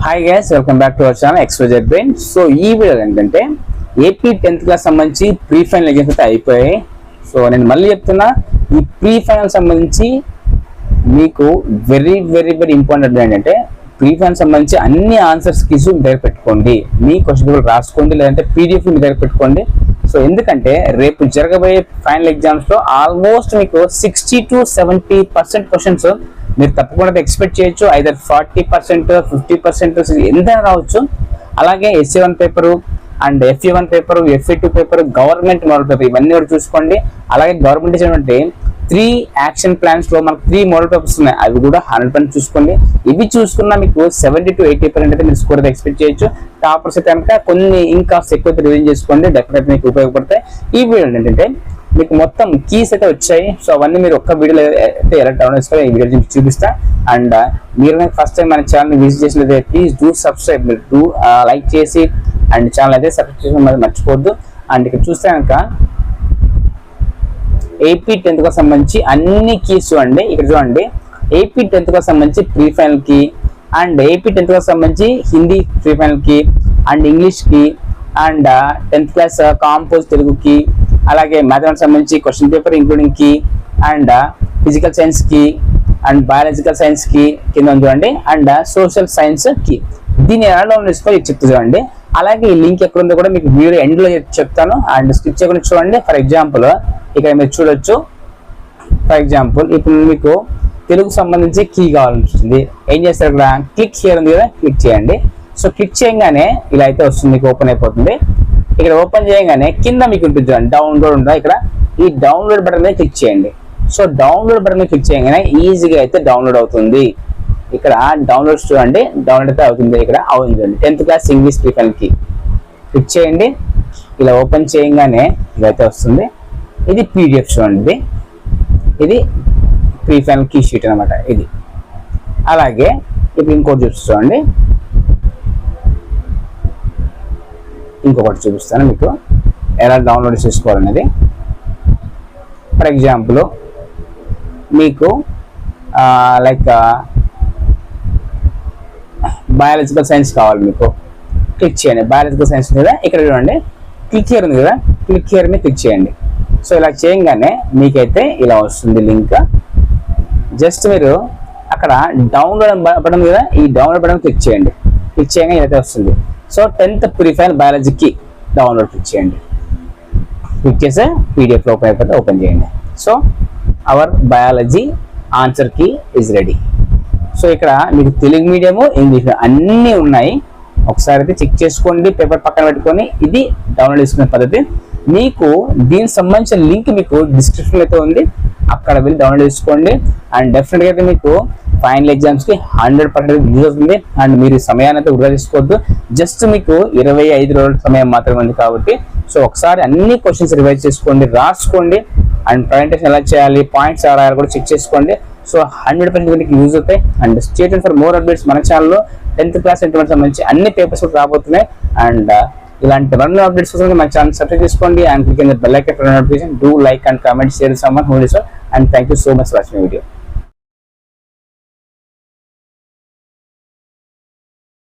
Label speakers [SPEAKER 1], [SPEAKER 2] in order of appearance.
[SPEAKER 1] Hi guys, welcome back to our channel XYZ Brain. So ఈ video ఏంటంటే AP 10th class సంబంధించి pre final exams అయితే అయిపోయాయి. So నేను మళ్ళీ చెప్తున్నా, ఈ ప్రీ ఫైనల్ సంబంధించి మీకు వెరీ వెరీ వెరీ ఇంపార్టెంట్ ఏంటంటే ప్రీ ఫైనల్ సంబంధించి అన్ని ఆన్సర్స్ కీస్ మీ దగ్గర పెట్టుకోండి, మీ క్వశ్చన్ పేపర్ రాసుకోండి, లేదంటే పీడిఎఫ్ మీ దగ్గర పెట్టుకోండి. సో ఎందుకంటే రేపు జరగబోయే ఫైనల్ ఎగ్జామ్స్ లో ఆల్మోస్ట్ మీకు 60 to 70% క్వశ్చన్స్ మీరు తప్పకుండా ఎక్స్పెక్ట్ చేయొచ్చు. ఐదర్ 40%, 50% ఎంతైనా రావచ్చు. అలాగే SA1 paper and FA1 paper, FA2 paper, government model paper ఇవన్నీ కూడా చూసుకోండి. అలాగే గవర్నమెంట్ ఇచ్చినటువంటి 3 యాక్షన్ ప్లాన్స్ లో మనకు 3 మోడల్ పేపర్స్ ఉన్నాయి, అవి కూడా 100% చూసుకోండి. ఇవి చూసుకున్నా మీకు 70 to 80% అయితే మీరు స్కోర్ అయితే ఎక్స్పెక్ట్ చేయొచ్చు. టాపర్స్ అయితే కనుక కొన్ని ఇంకా ఎక్కువ రివిజన్ చేసుకోండి, డెఫినెట్ మీకు ఉపయోగపడతాయి. ఈ వీడియో ఏంటంటే మీకు మొత్తం కీస్ అయితే వచ్చాయి. సో అవన్నీ మీరు ఒక్క వీడియోలో అయితే ఎలా డౌన్లోడ్ చేసుకోవాలి ఈ వీడియో చూపిస్తా. అండ్ మీరు ఫస్ట్ టైం మన ఛానల్ విజిట్ చేసినట్లయితే ప్లీజ్ డూ సబ్స్క్రైబ్, మీరు డూ లైక్ చేసి అండ్ ఛానల్ అయితే సబ్స్క్రైబ్ చేసుకోవడం మర్చిపోవద్దు. అండ్ ఇక్కడ చూస్తే కనుక ఏపీ 10th కి సంబంధించి అన్ని కీస్ చూడండి. ఇక్కడ చూడండి, ఏపీ 10th కి సంబంధించి ప్రీ ఫైనల్ కి అండ్ ఏపీ 10th కి సంబంధించి హిందీ ప్రీ ఫైనల్ కి అండ్ ఇంగ్లీష్ కి అండ్ 10th క్లాస్ కాంపోజ్ తెలుగుకి, అలాగే మ్యాథమెటిక్స్ సంబంధించి క్వశ్చన్ పేపర్ ఇంక్లూడింగ్ కి అండ్ ఫిజికల్ సైన్స్ కి అండ్ బయాలజికల్ సైన్స్ కి కింద చూడండి, అండ్ సోషల్ సైన్స్ కి. దీన్ని ఎలా డౌన్లోడ్ చేసుకోవాలి చెప్తా చూడండి. అలాగే ఈ లింక్ ఎక్కడ ఉందో కూడా మీకు వీడియో ఎండ్ లో చెప్తాను, అండ్ స్కిప్ చేయకుండా చూడండి. ఫర్ ఎగ్జాంపుల్ ఇక్కడ మీరు చూడొచ్చు. ఫర్ ఎగ్జాంపుల్ ఇప్పుడు మీకు తెలుగు సంబంధించి కీ కావాలనిపిస్తుంది, ఏం చేస్తారు ఇక్కడ క్లిక్ హియర్ ఉంది కదా, క్లిక్ చేయండి. సో క్లిక్ చేయగానే ఇలా అయితే వస్తుంది, మీకు ఓపెన్ అయిపోతుంది. ఇక్కడ ఓపెన్ చేయగానే కింద మీకు ఉంటుంది డౌన్లోడ్ ఉంటుంది. ఇక్కడ ఈ డౌన్లోడ్ బటన్ మీద క్లిక్ చేయండి. సో డౌన్లోడ్ బటన్ మీద క్లిక్ చేయగానే ఈజీగా అయితే డౌన్లోడ్ అవుతుంది. ఇక్కడ డౌన్లోడ్ చూడండి, డౌన్లోడ్ అయితే అవుతుంది. ఇక్కడ అవుతుంది 10th class English pre final కి క్లిక్ చేయండి. ఇలా ఓపెన్ చేయగానే ఇదైతే వస్తుంది. ఇది పీడిఎఫ్ చూడండి, ఇది ప్రీ ఫైనల్ కీ షీట్ అనమాట ఇది. అలాగే ఇప్పుడు ఇంకోటి చూడండి, ఇంకొకటి చూపిస్తాను మీకు ఎలా డౌన్లోడ్ చేసుకోవాలనేది. ఫర్ ఎగ్జాంపుల్ మీకు లైక్ బయాలజికల్ సైన్స్ కావాలి, మీకు క్లిక్ చేయండి. బయాలజికల్ సైన్స్ మీద ఇక్కడ చూడండి క్లిక్ హియర్ ఉంది కదా, క్లిక్ హియర్ మీద క్లిక్ చేయండి. సో ఇలా చేయగానే మీకైతే ఇలా వస్తుంది లింక్. జస్ట్ మీరు అక్కడ డౌన్లోడ్ బటన్ మీద ఈ డౌన్లోడ్ బటన్ క్లిక్ చేయండి. క్లిక్ చేయగానే ఇదైతే వస్తుంది. సో 10th ప్రీ ఫైనల్ బయాలజీకి డౌన్లోడ్ క్లిక్ చేయండి. క్లిక్ చేస్తే పీడిఎఫ్ ఓపెన్ అయిపోతే ఓపెన్ చేయండి. So our biology answer key is ready. So ఇక్కడ మీకు తెలుగు మీడియము, ఇంగ్లీష్ అన్నీ ఉన్నాయి. ఒకసారి అయితే చెక్ చేసుకోండి, పేపర్ పక్కన పెట్టుకొని. ఇది డౌన్లోడ్ చేసుకునే పద్ధతి. మీకు దీనికి సంబంధించిన లింక్ మీకు డిస్క్రిప్షన్ అయితే ఉంది, అక్కడ వెళ్ళి డౌన్లోడ్ చేసుకోండి. అండ్ డెఫినెట్గా అయితే మీకు ఫైనల్ ఎగ్జామ్స్ కి 100% యూజ్ అవుతుంది. అండ్ మీరు సమయాన్ని అయితే వృధా చేసుకోవద్దు. జస్ట్ మీకు 25 రోజుల సమయం మాత్రమే ఉంది కాబట్టి సో ఒకసారి అన్ని క్వశ్చన్స్ రివైజ్ చేసుకోండి, రాసుకోండి. అండ్ ప్రజెంటేషన్ ఎలా చేయాలి, పాయింట్స్ ఎలా రాయాలి కూడా చెక్ చేసుకోండి. సో 100% మీకు యూజ్ అవుతాయి. And stay tuned for more updates. మన ఛానల్లో 10th క్లాస్ ఇంటర్మీడియట్ సంబంధించి అన్ని పేపర్స్ రాబోతున్నాయి. అండ్ ఇలాంటి రన్ అప్డేట్స్ కోసం మన ఛానల్ సబ్స్క్రైబ్ చేసుకోండి. And click in the bell icon for notification. Do like and comment, share someone who is. And thank you so much for watching video.